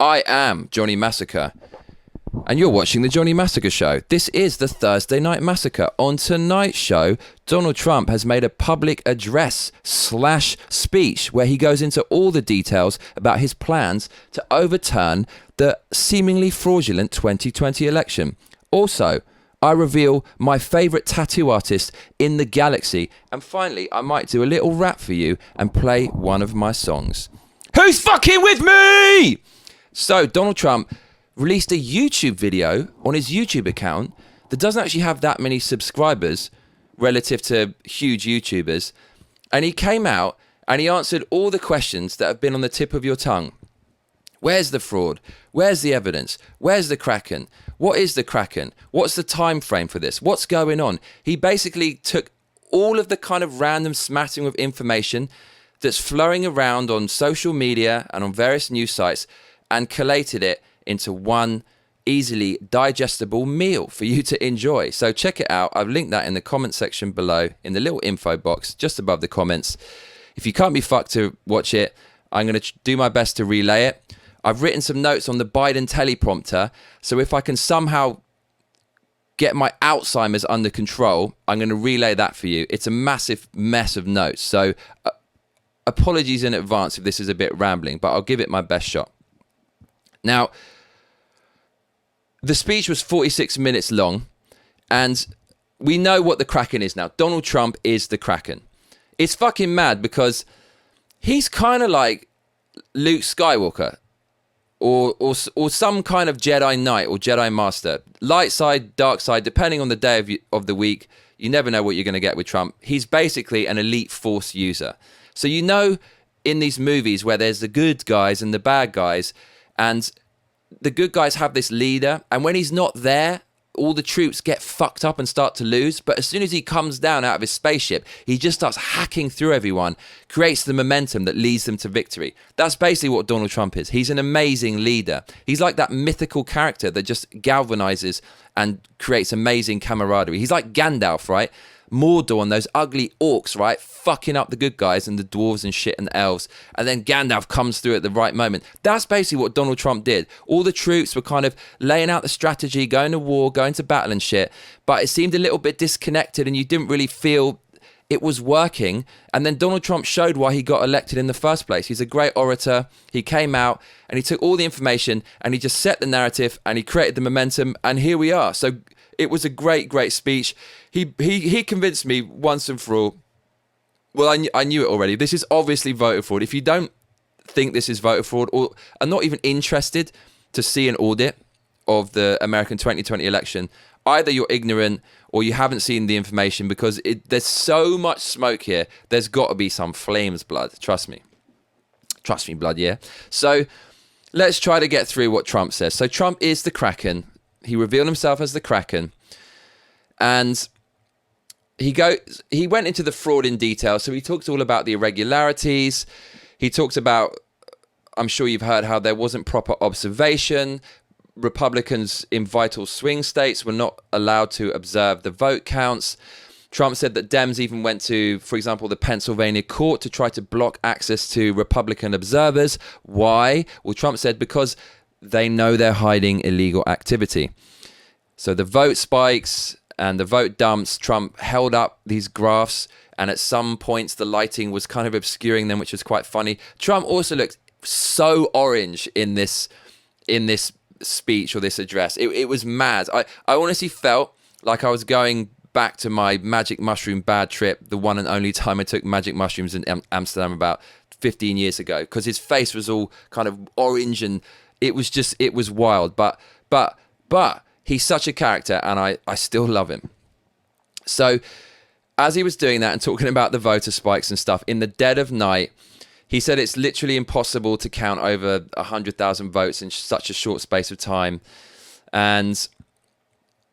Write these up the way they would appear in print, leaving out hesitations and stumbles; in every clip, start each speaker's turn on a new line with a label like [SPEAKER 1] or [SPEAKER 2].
[SPEAKER 1] I am Johnny Massacre, and you're watching the Johnny Massacre Show. This is the Thursday Night Massacre. On tonight's show, Donald Trump has made a public address / speech where he goes into all the details about his plans to overturn the seemingly fraudulent 2020 election. Also, I reveal my favourite tattoo artist in the galaxy. And finally, I might do a little rap for you and play one of my songs. Who's fucking with me? So, Donald Trump released a YouTube video on his YouTube account that doesn't actually have that many subscribers relative to huge YouTubers. And he came out and he answered all the questions that have been on the tip of your tongue. Where's the fraud? Where's the evidence? Where's the Kraken? What is the Kraken? What's the time frame for this? What's going on? He basically took all of the kind of random smattering of information that's flowing around on social media and on various news sites and collated it into one easily digestible meal for you to enjoy. So check it out. I've linked that in the comment section below in the little info box just above the comments. If you can't be fucked to watch it, I'm going to do my best to relay it. I've written some notes on the Biden teleprompter, so if I can somehow get my Alzheimer's under control, I'm going to relay that for you. It's a massive mess of notes, so apologies in advance if this is a bit rambling, but I'll give it my best shot. Now, the speech was 46 minutes long, and we know what the Kraken is now. Donald Trump is the Kraken. It's fucking mad because he's kind of like Luke Skywalker. Or some kind of Jedi Knight or Jedi Master. Light side, dark side, depending on the day of the week. You never know what you're going to get with Trump. He's basically an elite force user. So you know in these movies where there's the good guys and the bad guys, and the good guys have this leader, and when he's not there, all the troops get fucked up and start to lose. But as soon as he comes down out of his spaceship, he just starts hacking through everyone, creates the momentum that leads them to victory. That's basically what Donald Trump is. He's an amazing leader. He's like that mythical character that just galvanizes and creates amazing camaraderie. He's like Gandalf, right? Mordor and those ugly orcs, right? Fucking up the good guys and the dwarves and shit and the elves. And then Gandalf comes through at the right moment. That's basically what Donald Trump did. All the troops were kind of laying out the strategy, going to war, going to battle and shit. But it seemed a little bit disconnected and you didn't really feel it was working. And then Donald Trump showed why he got elected in the first place. He's a great orator. He came out and he took all the information and he just set the narrative and he created the momentum. And here we are. So it was a great, great speech. He convinced me once and for all. Well, I knew it already. This is obviously voter fraud. If you don't think this is voter fraud or are not even interested to see an audit of the American 2020 election, either you're ignorant or you haven't seen the information because there's so much smoke here. There's got to be some flames, blood. Trust me. Trust me, blood, yeah? So let's try to get through what Trump says. So Trump is the Kraken. He revealed himself as the Kraken. And he went into the fraud in detail. So he talked all about the irregularities. He talked about, I'm sure you've heard how there wasn't proper observation. Republicans in vital swing states were not allowed to observe the vote counts. Trump said that Dems even went to, for example, the Pennsylvania court to try to block access to Republican observers. Why? Well, Trump said because they know they're hiding illegal activity. So the vote spikes and the vote dumps, Trump held up these graphs, and at some points the lighting was kind of obscuring them, which was quite funny. Trump also looked so orange in this speech or this address. It was mad. I honestly felt like I was going back to my magic mushroom bad trip, the one and only time I took magic mushrooms in Amsterdam about 15 years ago, because his face was all kind of orange and it was wild. But he's such a character and I still love him. So as he was doing that and talking about the voter spikes and stuff, in the dead of night, he said it's literally impossible to count over 100,000 votes in such a short space of time. And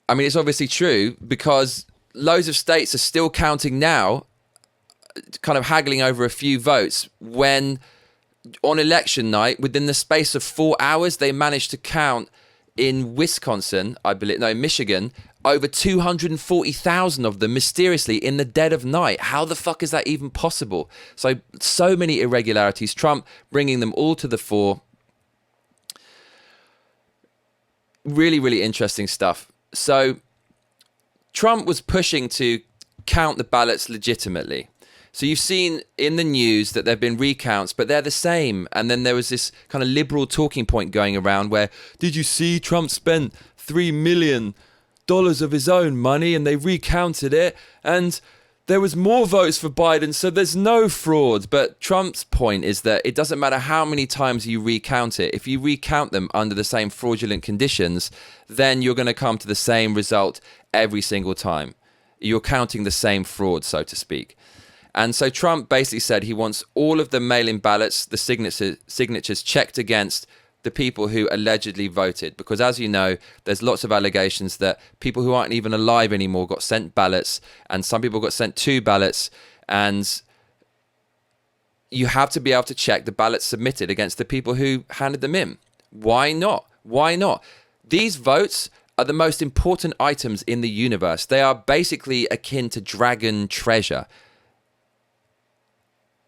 [SPEAKER 1] I mean, it's obviously true because loads of states are still counting now, kind of haggling over a few votes, when on election night, within the space of 4 hours, they managed to count in Wisconsin, Michigan, over 240,000 of them mysteriously in the dead of night. How the fuck is that even possible? So many irregularities. Trump bringing them all to the fore. Really, really interesting stuff. So Trump was pushing to count the ballots legitimately. So you've seen in the news that there have been recounts, but they're the same. And then there was this kind of liberal talking point going around where, did you see Trump spent $3 million of his own money and they recounted it? And there was more votes for Biden, so there's no fraud. But Trump's point is that it doesn't matter how many times you recount it. If you recount them under the same fraudulent conditions, then you're going to come to the same result every single time. You're counting the same fraud, so to speak. And so Trump basically said he wants all of the mail-in ballots, the signatures checked against the people who allegedly voted. Because as you know, there's lots of allegations that people who aren't even alive anymore got sent ballots, and some people got sent 2 ballots. And you have to be able to check the ballots submitted against the people who handed them in. Why not? Why not? These votes are the most important items in the universe. They are basically akin to dragon treasure.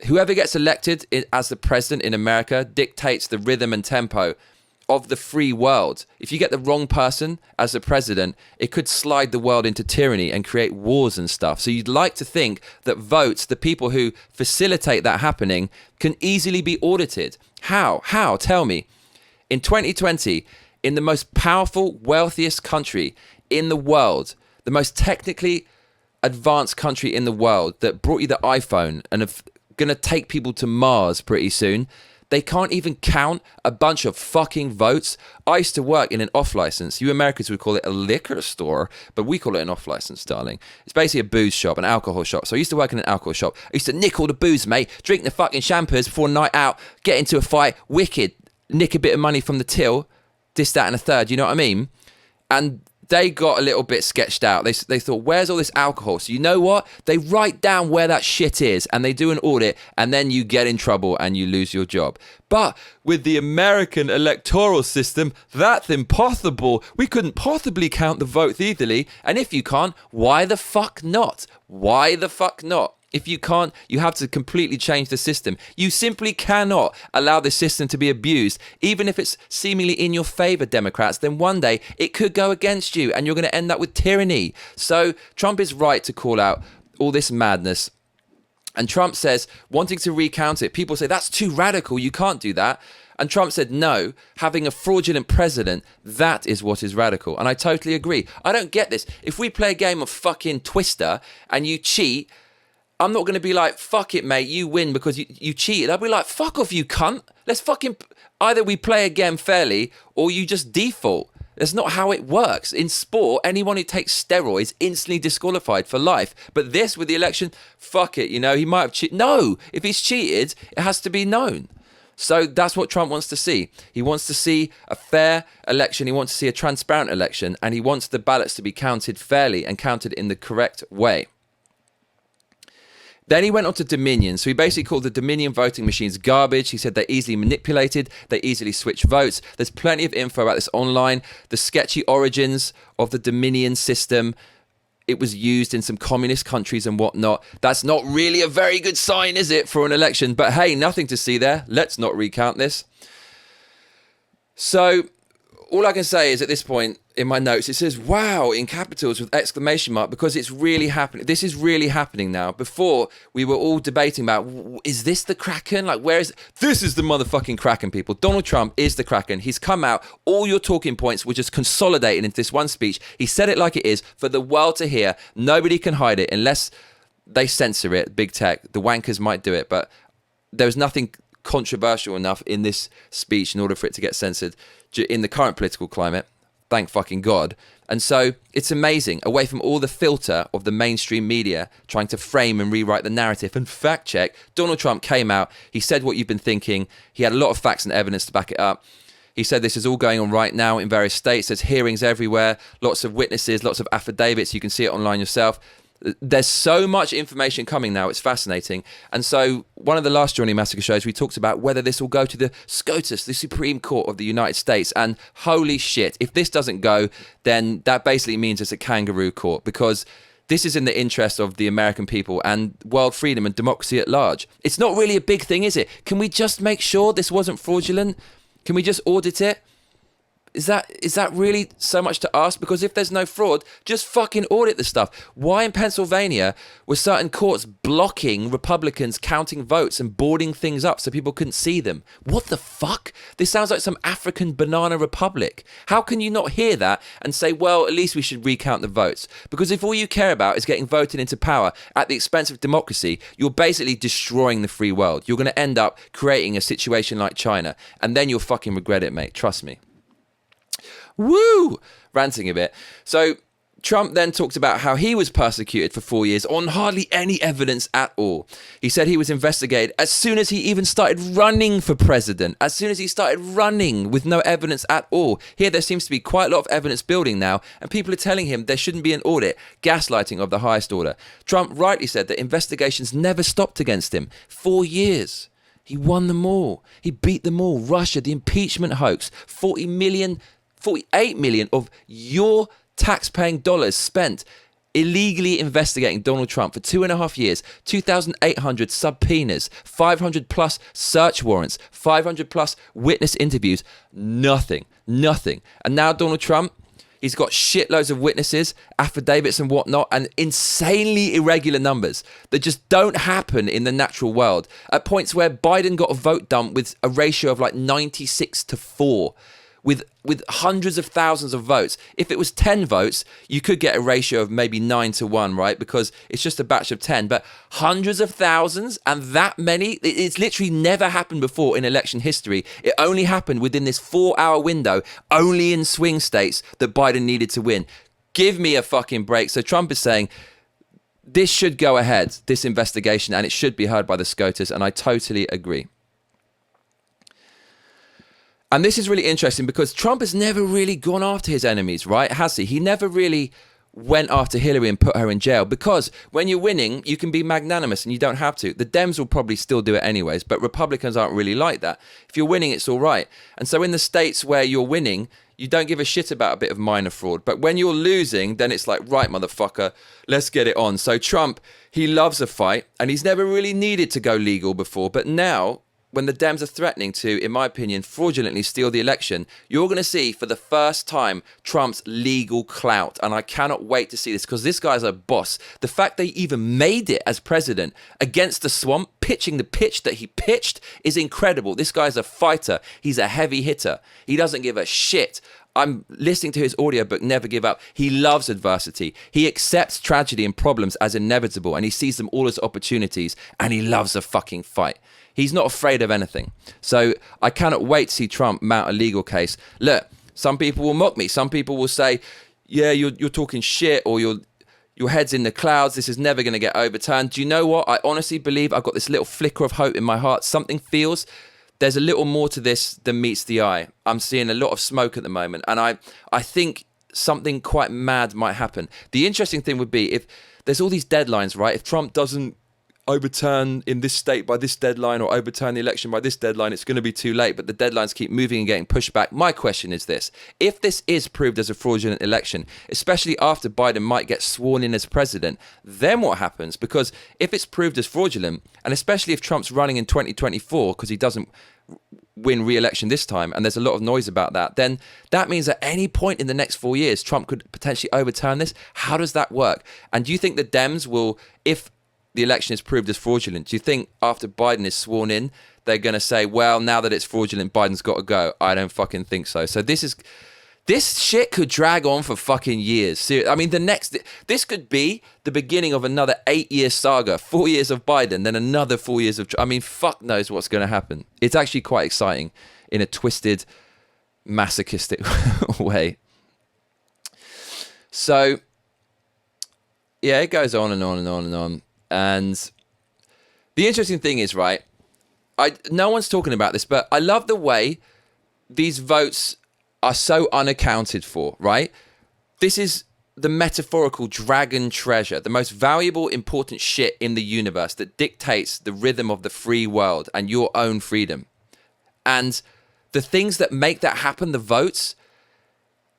[SPEAKER 1] Whoever gets elected as the president in America dictates the rhythm and tempo of the free world. If you get the wrong person as the president, it could slide the world into tyranny and create wars and stuff. So you'd like to think that votes, the people who facilitate that happening, can easily be audited. How? How? Tell me. In 2020, in the most powerful, wealthiest country in the world, the most technically advanced country in the world that brought you the iPhone and have going to take people to Mars pretty soon, they can't even count a bunch of fucking votes. I used to work in an off-license. You Americans would call it a liquor store, but we call it an off-license, darling. It's basically a booze shop, an alcohol shop. So I used to work in an alcohol shop. I used to nick all the booze, mate, drink the fucking champers before a night out, get into a fight, wicked, nick a bit of money from the till, this, that, and a third, you know what I mean? And they got a little bit sketched out. They thought, where's all this alcohol? So you know what? They write down where that shit is and they do an audit, and then you get in trouble and you lose your job. But with the American electoral system, that's impossible. We couldn't possibly count the votes easily. And if you can't, why the fuck not? Why the fuck not? If you can't, you have to completely change the system. You simply cannot allow the system to be abused. Even if it's seemingly in your favor, Democrats, then one day it could go against you and you're going to end up with tyranny. So Trump is right to call out all this madness. And Trump says, wanting to recount it, people say, that's too radical, you can't do that. And Trump said, no, having a fraudulent president, that is what is radical. And I totally agree. I don't get this. If we play a game of fucking Twister and you cheat, I'm not going to be like, fuck it, mate, you win because you cheated. I'll be like, fuck off, you cunt. Let's fucking, either we play again fairly or you just default. That's not how it works. In sport, anyone who takes steroids instantly disqualified for life. But this, with the election, fuck it, you know, he might have cheated. No, if he's cheated, it has to be known. So that's what Trump wants to see. He wants to see a fair election. He wants to see a transparent election. And he wants the ballots to be counted fairly and counted in the correct way. Then he went on to Dominion. So he basically called the Dominion voting machines garbage. He said they're easily manipulated. They easily switch votes. There's plenty of info about this online. The sketchy origins of the Dominion system. It was used in some communist countries and whatnot. That's not really a very good sign, is it, for an election? But hey, nothing to see there. Let's not recount this. So all I can say is at this point in my notes, it says, wow, in capitals with exclamation mark, because it's really happening. This is really happening now. Before, we were all debating about, is this the Kraken? Like, where is it? This is the motherfucking Kraken, people. Donald Trump is the Kraken. He's come out. All your talking points were just consolidated into this one speech. He said it like it is for the world to hear. Nobody can hide it unless they censor it. Big tech. The wankers might do it, but there's nothing controversial enough in this speech in order for it to get censored in the current political climate. Thank fucking God. And so it's amazing, away from all the filter of the mainstream media trying to frame and rewrite the narrative and fact check, Donald Trump came out, he said what you've been thinking, he had a lot of facts and evidence to back it up. He said this is all going on right now in various states, there's hearings everywhere, lots of witnesses, lots of affidavits, you can see it online yourself. There's so much information coming now, it's fascinating. And so one of the last Johnny Massacre shows, we talked about whether this will go to the SCOTUS, the Supreme Court of the United States. And holy shit, if this doesn't go, then that basically means it's a kangaroo court, because this is in the interest of the American people and world freedom and democracy at large. It's not really a big thing, is it? Can we just make sure this wasn't fraudulent? Can we just audit it? Is that really so much to ask? Because if there's no fraud, just fucking audit the stuff. Why in Pennsylvania were certain courts blocking Republicans counting votes and boarding things up so people couldn't see them? What the fuck? This sounds like some African banana republic. How can you not hear that and say, well, at least we should recount the votes? Because if all you care about is getting voted into power at the expense of democracy, you're basically destroying the free world. You're going to end up creating a situation like China, and then you'll fucking regret it, mate. Trust me. Woo! Ranting a bit. So Trump then talked about how he was persecuted for 4 years on hardly any evidence at all. He said he was investigated as soon as he even started running for president, as soon as he started running with no evidence at all. Here there seems to be quite a lot of evidence building now, and people are telling him there shouldn't be an audit, gaslighting of the highest order. Trump rightly said that investigations never stopped against him. 4 years. He won them all. He beat them all. Russia, the impeachment hoax, 48 million of your tax-paying dollars spent illegally investigating Donald Trump for 2.5 years, 2,800 subpoenas, 500 plus search warrants, 500 plus witness interviews, nothing. And now Donald Trump, he's got shitloads of witnesses, affidavits and whatnot, and insanely irregular numbers that just don't happen in the natural world. At points where Biden got a vote done with a ratio of like 96-4. With hundreds of thousands of votes. If it was 10 votes, you could get a ratio of maybe 9-1, right? Because it's just a batch of 10. But hundreds of thousands and that many, it's literally never happened before in election history. It only happened within this 4-hour window, only in swing states that Biden needed to win. Give me a fucking break. So Trump is saying, this should go ahead, this investigation, and it should be heard by the SCOTUS, and I totally agree. And this is really interesting because Trump has never really gone after his enemies, right? Has he? He never really went after Hillary and put her in jail, because when you're winning, you can be magnanimous and you don't have to. The Dems will probably still do it anyways, but Republicans aren't really like that. If you're winning, it's all right. And so in the states where you're winning, you don't give a shit about a bit of minor fraud. But when you're losing, then it's like, right, motherfucker, let's get it on. So Trump, he loves a fight, and he's never really needed to go legal before. But now, when the Dems are threatening to, in my opinion, fraudulently steal the election, you're going to see for the first time Trump's legal clout. And I cannot wait to see this, because this guy's a boss. The fact they even made it as president against the swamp, pitching the pitch that he pitched, is incredible. This guy's a fighter. He's a heavy hitter. He doesn't give a shit. I'm listening to his audiobook, Never Give Up. He loves adversity. He accepts tragedy and problems as inevitable, and he sees them all as opportunities, and he loves a fucking fight. He's not afraid of anything. So I cannot wait to see Trump mount a legal case. Look, some people will mock me. Some people will say, yeah, you're talking shit, or your head's in the clouds. This is never going to get overturned. Do you know what? I honestly believe I've got this little flicker of hope in my heart. Something feels there's a little more to this than meets the eye. I'm seeing a lot of smoke at the moment, and I think something quite mad might happen. The interesting thing would be if there's all these deadlines, right? If Trump doesn't overturn in this state by this deadline, or overturn the election by this deadline, it's going to be too late. But the deadlines keep moving and getting pushed back. My question is this: if this is proved as a fraudulent election, especially after Biden might get sworn in as president, then what happens? Because if it's proved as fraudulent, and especially if Trump's running in 2024 because he doesn't win re-election this time, and there's a lot of noise about that, then that means at any point in the next 4 years, Trump could potentially overturn this. How does that work? And do you think the Dems will, if the election is proved as fraudulent, do you think after Biden is sworn in, they're going to say, well, now that it's fraudulent, Biden's got to go? I don't fucking think so. So this shit could drag on for fucking years. I mean, this could be the beginning of another 8-year saga. 4 years of Biden, then another 4 years of, I mean, fuck knows what's going to happen. It's actually quite exciting in a twisted, masochistic way. So, yeah, it goes on and on and on and on. And the interesting thing is, right, no one's talking about this, but I love the way these votes are so unaccounted for, right? This is the metaphorical dragon treasure, the most valuable, important shit in the universe that dictates the rhythm of the free world and your own freedom. And the things that make that happen, the votes,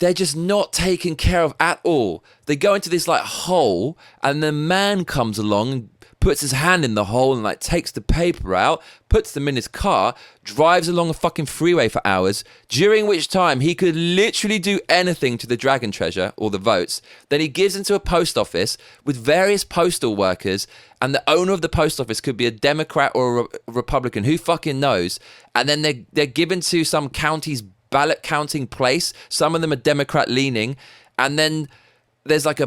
[SPEAKER 1] they're just not taken care of at all. They go into this like hole, and the man comes along and puts his hand in the hole and like takes the paper out, puts them in his car, drives along a fucking freeway for hours, during which time he could literally do anything to the Dragon treasure or the votes. Then he gives into a post office with various postal workers, and the owner of the post office could be a Democrat or a Republican, who fucking knows. And then they're given to some county's ballot counting place. Some of them are Democrat leaning, and then there's like a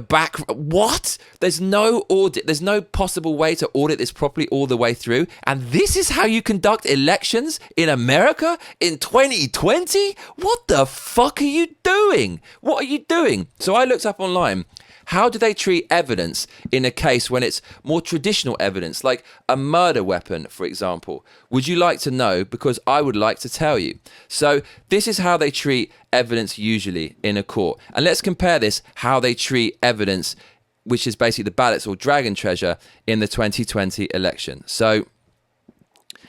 [SPEAKER 1] what? There's no audit. There's no possible way to audit this properly all the way through. And this is how you conduct elections in America in 2020? What the fuck are you doing? What are you doing? So I looked up online. How do they treat evidence in a case when it's more traditional evidence, like a murder weapon, for example? Would you like to know? Because I would like to tell you. So this is how they treat evidence usually in a court. And let's compare this, how they treat evidence, which is basically the ballots or Dragon treasure in the 2020 election. So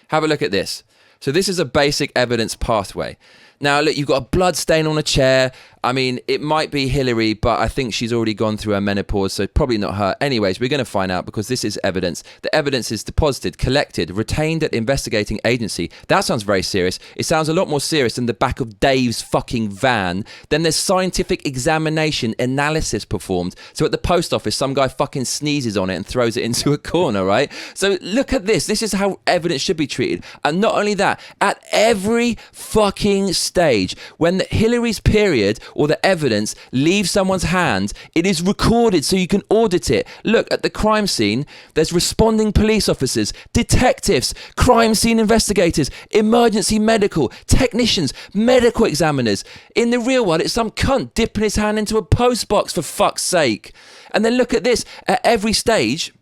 [SPEAKER 1] have a look at this. So this is a basic evidence pathway. Now, look, you've got a blood stain on a chair. I mean, it might be Hillary, but I think she's already gone through her menopause, so probably not her. Anyways, we're going to find out because this is evidence. The evidence is deposited, collected, retained at investigating agency. That sounds very serious. It sounds a lot more serious than the back of Dave's fucking van. Then there's scientific examination, analysis performed. So at the post office, some guy fucking sneezes on it and throws it into a corner, right? So look at this. This is how evidence should be treated. And not only that, at every fucking stage, when Hillary's period or the evidence leaves someone's hand, it is recorded so you can audit it. Look, at the crime scene, there's responding police officers, detectives, crime scene investigators, emergency medical, technicians, medical examiners. In the real world, it's some cunt dipping his hand into a post box, for fuck's sake. And then look at this, at every stage,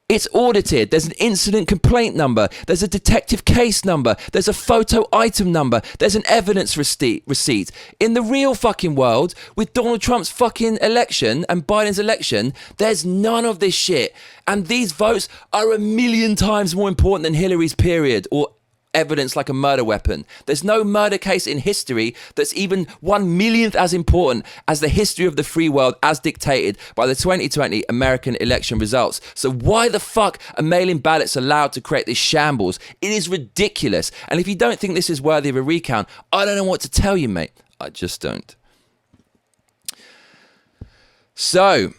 [SPEAKER 1] it's audited. There's an incident complaint number. There's a detective case number. There's a photo item number. There's an evidence receipt. In the real fucking world, with Donald Trump's fucking election and Biden's election, there's none of this shit. And these votes are a million times more important than Hillary's period or evidence like a murder weapon. There's no murder case in history that's even 1/1,000,000th as important as the history of the free world as dictated by the 2020 American election results. So why the fuck are mail-in ballots allowed to create this shambles? It is ridiculous. And if you don't think this is worthy of a recount, I don't know what to tell you, mate. I just don't. So,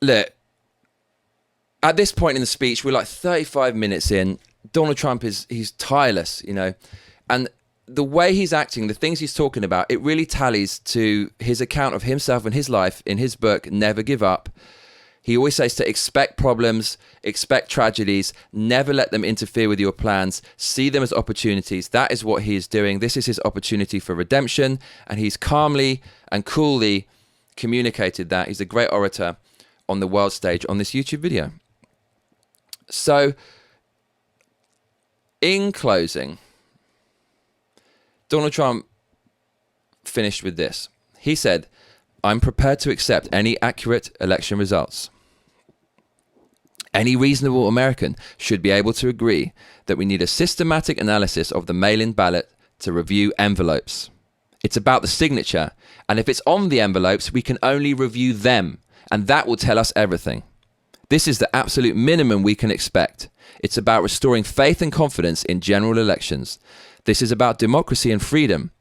[SPEAKER 1] look, at this point in the speech, we're like 35 minutes in. Donald Trump he's tireless, you know, and the way he's acting, the things he's talking about, it really tallies to his account of himself and his life in his book, Never Give Up. He always says to expect problems, expect tragedies, never let them interfere with your plans, see them as opportunities. That is what he is doing. This is his opportunity for redemption, and he's calmly and coolly communicated that. He's a great orator on the world stage on this YouTube video. So, in closing, Donald Trump finished with this. He said, "I'm prepared to accept any accurate election results. Any reasonable American should be able to agree that we need a systematic analysis of the mail-in ballot to review envelopes. It's about the signature, and if it's on the envelopes, we can only review them, and that will tell us everything. This is the absolute minimum we can expect. It's about restoring faith and confidence in general elections. This is about democracy and freedom.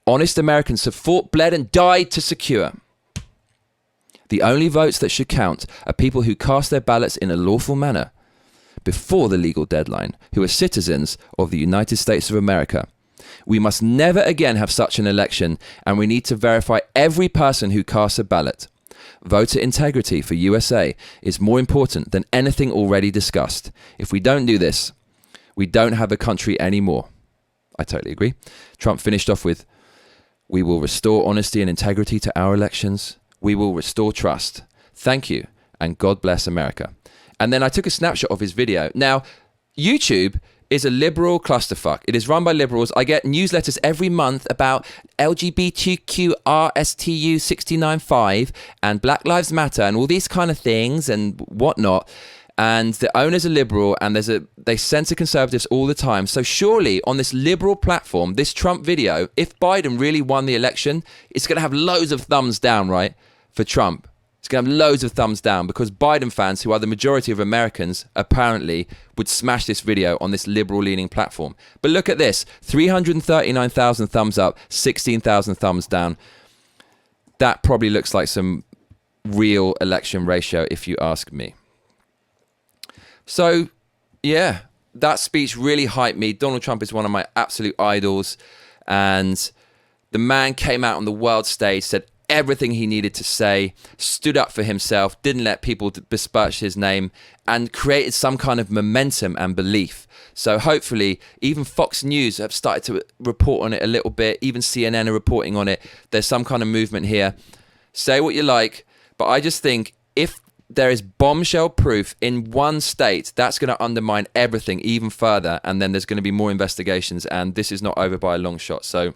[SPEAKER 1] Honest Americans have fought, bled, and died to secure. The only votes that should count are people who cast their ballots in a lawful manner before the legal deadline, who are citizens of the United States of America. We must never again have such an election, and we need to verify every person who casts a ballot. Voter integrity for USA is more important than anything already discussed. If we don't do this, we don't have a country anymore." I totally agree. Trump finished off with, "We will restore honesty and integrity to our elections. We will restore trust. Thank you, and God bless America." And then I took a snapshot of his video. Now, YouTube is a liberal clusterfuck. It is run by liberals. I get newsletters every month about LGBTQRSTU 695 and Black Lives Matter and all these kind of things and whatnot. And the owners are liberal, and they censor conservatives all the time. So surely on this liberal platform, this Trump video, if Biden really won the election, it's going to have loads of thumbs down, right, for Trump. It's going to have loads of thumbs down because Biden fans, who are the majority of Americans, apparently would smash this video on this liberal-leaning platform. But look at this, 339,000 thumbs up, 16,000 thumbs down. That probably looks like some real election ratio, if you ask me. So, yeah, that speech really hyped me. Donald Trump is one of my absolute idols. And the man came out on the world stage, said everything he needed to say, stood up for himself, didn't let people besmirch his name, and created some kind of momentum and belief. So hopefully, even Fox News have started to report on it a little bit. Even CNN are reporting on it. There's some kind of movement here. Say what you like, but I just think if there is bombshell proof in one state, that's going to undermine everything even further. And then there's going to be more investigations. And this is not over by a long shot. So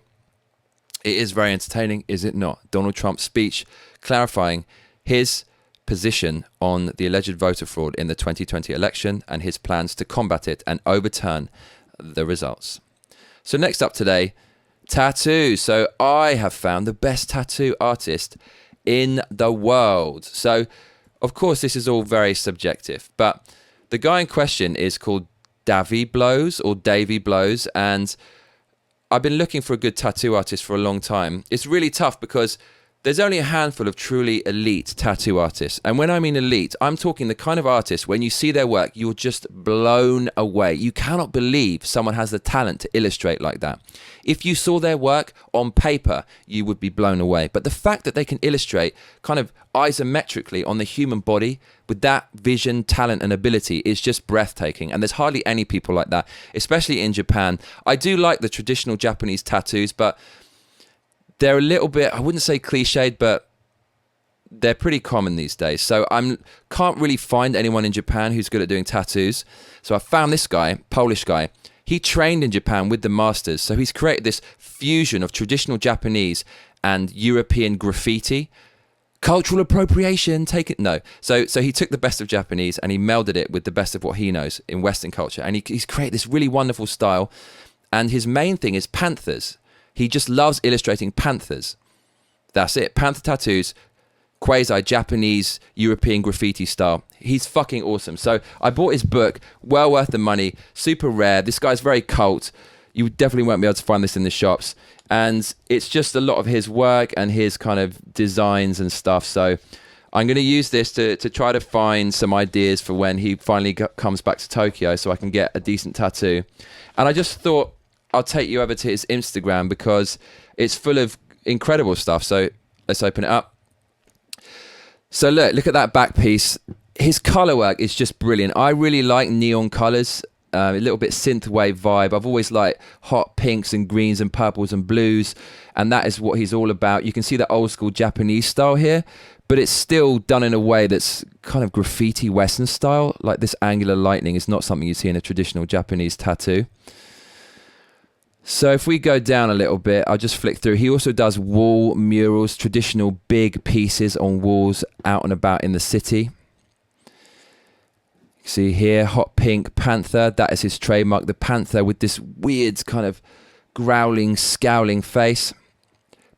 [SPEAKER 1] it is very entertaining, is it not? Donald Trump's speech clarifying his position on the alleged voter fraud in the 2020 election and his plans to combat it and overturn the results. So next up today, tattoos. So I have found the best tattoo artist in the world. So of course, this is all very subjective, but the guy in question is called Davy Blows or Davy Blows, and I've been looking for a good tattoo artist for a long time. It's really tough because there's only a handful of truly elite tattoo artists. And when I mean elite, I'm talking the kind of artist, when you see their work, you're just blown away. You cannot believe someone has the talent to illustrate like that. If you saw their work on paper, you would be blown away. But the fact that they can illustrate kind of isometrically on the human body with that vision, talent, and ability is just breathtaking. And there's hardly any people like that, especially in Japan. I do like the traditional Japanese tattoos, but they're a little bit, I wouldn't say cliched, but they're pretty common these days. So I can't really find anyone in Japan who's good at doing tattoos. So I found this guy, Polish guy. He trained in Japan with the masters. So he's created this fusion of traditional Japanese and European graffiti. Cultural appropriation, take it. No. So he took the best of Japanese and he melded it with the best of what he knows in Western culture. And he's created this really wonderful style. And his main thing is panthers. He just loves illustrating panthers. That's it. Panther tattoos, quasi-Japanese, European graffiti style. He's fucking awesome. So I bought his book, well worth the money, super rare. This guy's very cult. You definitely won't be able to find this in the shops. And it's just a lot of his work and his kind of designs and stuff. So I'm going to use this to try to find some ideas for when he finally comes back to Tokyo so I can get a decent tattoo. And I just thought I'll take you over to his Instagram because it's full of incredible stuff. So let's open it up. So look at that back piece. His color work is just brilliant. I really like neon colors, a little bit synthwave vibe. I've always liked hot pinks and greens and purples and blues, and that is what he's all about. You can see the old school Japanese style here, but it's still done in a way that's kind of graffiti Western style. Like this angular lightning is not something you see in a traditional Japanese tattoo. So if we go down a little bit, I'll just flick through. He also does wall murals, traditional big pieces on walls out and about in the city. See here, hot pink panther. That is his trademark, the panther with this weird kind of growling, scowling face.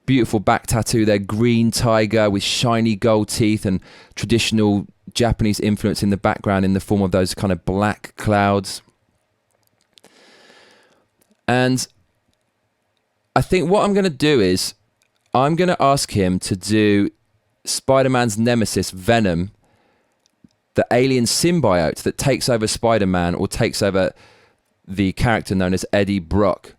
[SPEAKER 1] Beautiful back tattoo there, green tiger with shiny gold teeth and traditional Japanese influence in the background in the form of those kind of black clouds. And I think what I'm going to do is I'm going to ask him to do Spider-Man's nemesis, Venom, the alien symbiote that takes over Spider-Man or takes over the character known as Eddie Brock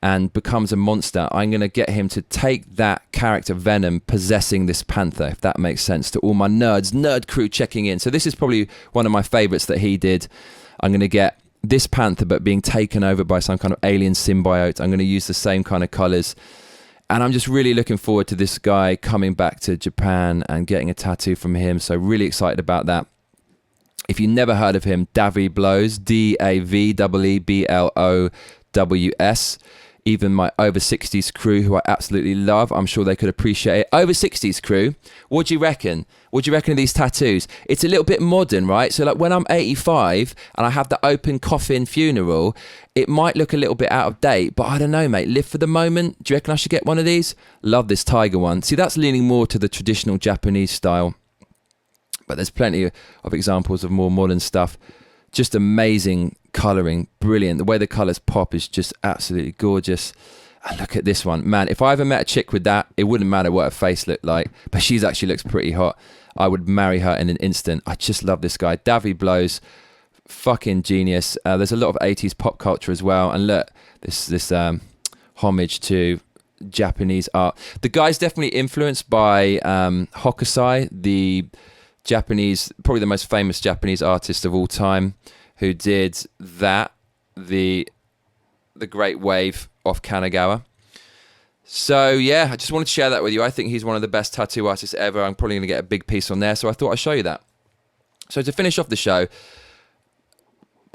[SPEAKER 1] and becomes a monster. I'm going to get him to take that character, Venom, possessing this panther, if that makes sense to all my nerd crew checking in. So this is probably one of my favorites that he did. I'm going to get this panther but being taken over by some kind of alien symbiote. I'm going to use the same kind of colors, and I'm just really looking forward to this guy coming back to Japan and getting a tattoo from him. So really excited about that. If you never heard of him, Davy Blows, DAVEEBLOWS. Even my over 60s crew, who I absolutely love, I'm sure they could appreciate it. Over 60s crew, what do you reckon? What do you reckon of these tattoos? It's a little bit modern, right? So like when I'm 85 and I have the open coffin funeral, it might look a little bit out of date, but I don't know, mate. Live for the moment. Do you reckon I should get one of these? Love this tiger one. See, that's leaning more to the traditional Japanese style. But there's plenty of examples of more modern stuff. Just amazing colouring, brilliant. The way the colours pop is just absolutely gorgeous. And look at this one. Man, if I ever met a chick with that, it wouldn't matter what her face looked like. But she actually looks pretty hot. I would marry her in an instant. I just love this guy. Davy Blows, fucking genius. There's a lot of 80s pop culture as well. And look, this homage to Japanese art. The guy's definitely influenced by Hokusai, the Japanese, probably the most famous Japanese artist of all time, who did that, the Great Wave off Kanagawa. So yeah, I just wanted to share that with you. I think he's one of the best tattoo artists ever. I'm probably going to get a big piece on there, so I thought I'd show you that. So to finish off the show,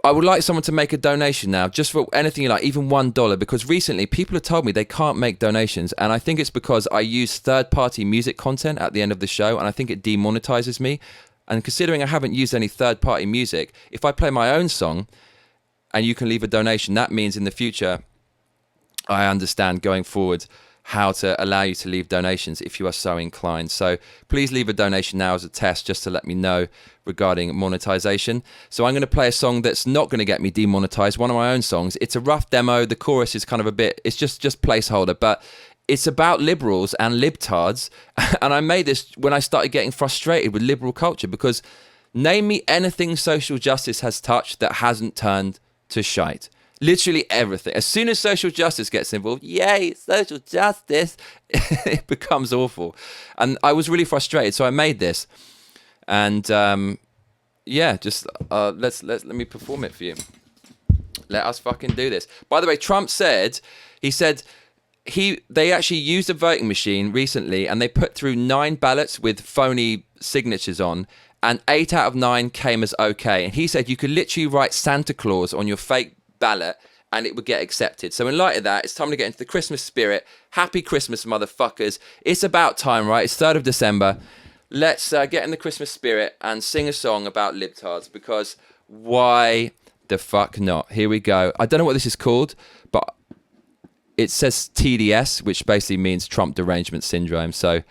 [SPEAKER 1] I would like someone to make a donation now, just for anything you like, even $1, because recently people have told me they can't make donations, and I think it's because I use third-party music content at the end of the show, and I think it demonetizes me. And considering I haven't used any third-party music, if I play my own song and you can leave a donation, that means in the future I understand going forward how to allow you to leave donations if you are so inclined. So please leave a donation now as a test, just to let me know regarding monetization. So I'm going to play a song that's not going to get me demonetized, one of my own songs. It's a rough demo. The chorus is kind of a bit, it's just placeholder, but it's about liberals and libtards. And I made this when I started getting frustrated with liberal culture, because name me anything social justice has touched that hasn't turned to shite. Literally everything. As soon as social justice gets involved, yay, social justice, it becomes awful. And I was really frustrated, so I made this. And yeah, just let me perform it for you. Let us fucking do this. By the way, Trump said, they actually used a voting machine recently, and they put through 9 ballots with phony signatures on, and 8 out of 9 came as okay. And he said you could literally write Santa Claus on your fake ballot and it would get accepted. So in light of that, it's time to get into the Christmas spirit. Happy Christmas, motherfuckers. It's about time, right? It's 3rd of December. Let's get in the Christmas spirit and sing a song about libtards, because why the fuck not? Here we go. I don't know what this is called, but it says TDS, which basically means Trump derangement syndrome. So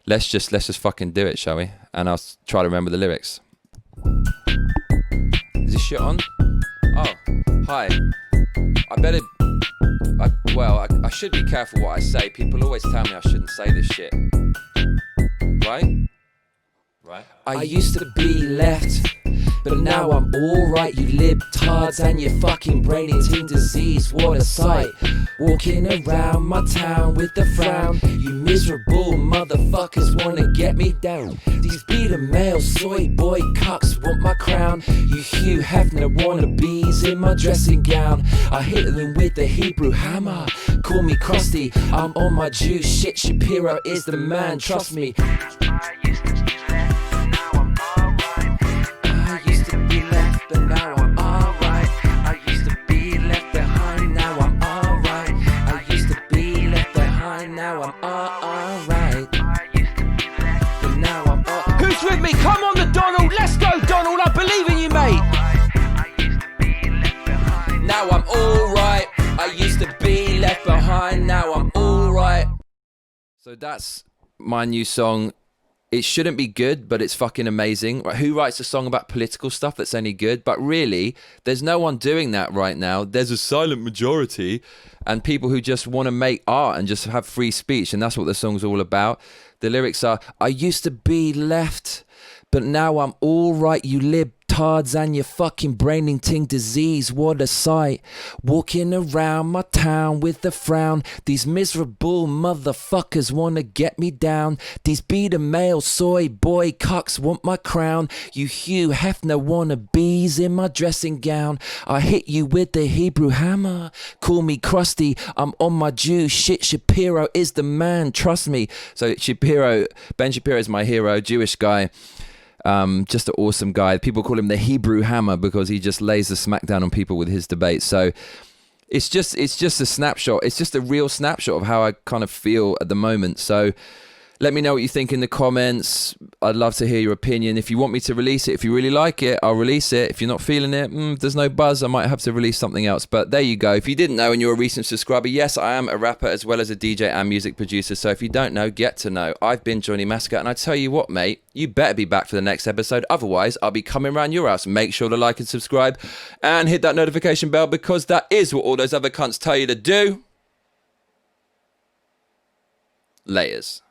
[SPEAKER 1] let's just fucking do it, shall we? And I'll try to remember the lyrics. Is this shit on? Oh, hi. I should be careful what I say. People always tell me I shouldn't say this shit. Right? I used to be left, but now I'm alright, you libtards and your fucking brain-eating disease. What a sight, walking around my town with a frown. You miserable motherfuckers wanna get me down. These beta male soy boy cucks want my crown. You Hugh Hefner wannabes in my dressing gown. I hit them with the Hebrew hammer. Call me crusty, I'm on my Jew shit. Shapiro is the man, trust me. I used to be left, but now I'm alright. I used to be left behind, now I'm alright. I used to be left behind, now I'm alright. I used to be left, but now I'm alright. Who's with me? Come on, the Donald. Let's go, Donald. I believe in you, mate. I used to be left behind. Now I'm alright. I used to be left behind, now I'm alright. So that's my new song. It shouldn't be good, but it's fucking amazing. Who writes a song about political stuff that's any good? But really, there's no one doing that right now. There's a silent majority and people who just want to make art and just have free speech. And that's what the song's all about. The lyrics are, I used to be left, but now I'm all right, you libtards and your fucking brain-eating disease. What a sight, walking around my town with a frown. These miserable motherfuckers wanna get me down. These beta male soy boy cucks want my crown. You Hugh Hefner wannabes in my dressing gown. I hit you with the Hebrew hammer. Call me crusty, I'm on my Jew shit. Shapiro is the man, trust me. So Ben Shapiro is my hero, Jewish guy. Just an awesome guy. People call him the Hebrew Hammer because he just lays the smackdown on people with his debates. So it's just a snapshot. It's just a real snapshot of how I kind of feel at the moment. So Let me know what you think in the comments. I'd love to hear your opinion. If you want me to release it, if you really like it, I'll release it. If you're not feeling it, there's no buzz, I might have to release something else. But there you go. If you didn't know and you're a recent subscriber, yes, I am a rapper as well as a DJ and music producer. So if you don't know, get to know. I've been Johnny Massacre, and I tell you what, mate, you better be back for the next episode. Otherwise, I'll be coming around your house. Make sure to like and subscribe and hit that notification bell, because that is what all those other cunts tell you to do. Layers.